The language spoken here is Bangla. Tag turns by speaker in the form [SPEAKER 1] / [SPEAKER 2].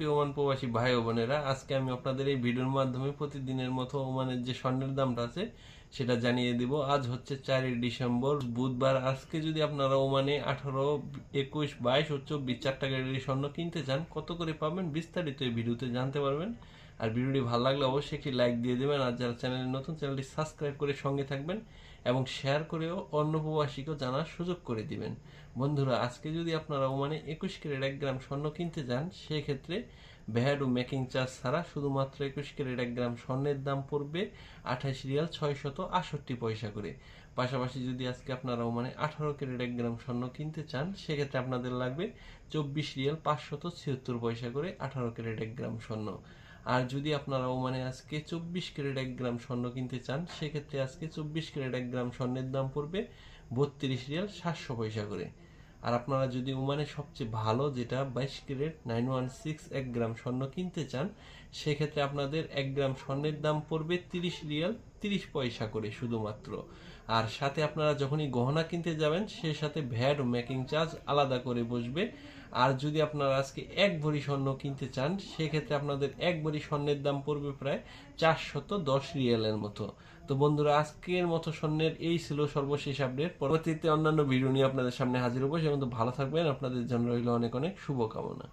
[SPEAKER 1] সুপ্রিয় ওমান প্রবাসী ভাই ও বোনেরা, আজকে আমি আপনাদের এই ভিডিওর মাধ্যমে প্রতিদিনের মতো ওমানের যে স্বর্ণের দামটা আছে সেটা জানিয়ে দিব। আজ হচ্ছে 4ই ডিসেম্বর বুধবার। আজকে যদি আপনারা ওমানে 18, 21, 22 ও 24 চারটা ক্যারেটের স্বর্ণ কিনতে চান, কত করে পাবেন বিস্তারিত এই ভিডিওতে জানতে পারবেন। আর ভিডিওটি ভালো লাগলে অবশ্যই একটি লাইক দিয়ে দেবেন, আর যারা চ্যানেলে নতুন চ্যানেলটি সাবস্ক্রাইব করে সঙ্গে থাকবেন এবং শেয়ার করেও অন্য প্রবাসীকেও জানার সুযোগ করে দিবেন। বন্ধুরা, আজকে যদি আপনারা ওমানে 21 ক্যারেট 1 গ্রাম স্বর্ণ কিনতে যান, সেক্ষেত্রে ভ্যাট ও মেকিং চার্জ ছাড়া শুধুমাত্র 21 ক্যারেট 1 গ্রাম স্বর্ণের দাম পড়বে 28 রিয়াল 668 পয়সা করে। পাশাপাশি যদি আজকে আপনারা ওমানে 18 ক্যারেট 1 গ্রাম স্বর্ণ কিনতে চান, সেক্ষেত্রে আপনাদের লাগবে 24 রিয়াল 576 পয়সা করে 18 ক্যারেট 1 গ্রাম স্বর্ণ। আর যদি আপনারা ওমানে আজকে 24 ক্যারেট 1 গ্রাম স্বর্ণ কিনতে চান, সেক্ষেত্রে আজকে 24 ক্যারেট 1 গ্রাম স্বর্ণের দাম পড়বে 32 রিয়াল 700 পয়সা করে। আর আপনারা যদি ওমানে সবচেয়ে ভালো যেটা 22 ক্যারেট 916 1 গ্রাম স্বর্ণ কিনতে চান, সেক্ষেত্রে আপনাদের 1 গ্রাম স্বর্ণের দাম পড়বে 30 রিয়াল 30 পয়সা করে শুধুমাত্র। আর সাথে আপনারা যখনই গহনা কিনতে যাবেন, সে সাথে ভ্যাট ও মেকিং চার্জ আলাদা করে বসবে। আর যদি আপনারা আজকে 1 ভরি স্বর্ণ কিনতে চান, সেক্ষেত্রে আপনাদের 1 ভরি স্বর্ণের দাম পড়বে প্রায় 410 রিয়ালের মতো। তো বন্ধুরা, আজকের মতো স্বর্ণের এই ছিল সর্বশেষ আপডেট। পরবর্তীতে অন্যান্য ভিডিও নিয়ে আপনাদের সামনে হাজির হবো। সে পর্যন্ত ভালো থাকবেন। আপনাদের জন্য রইল অনেক অনেক শুভকামনা।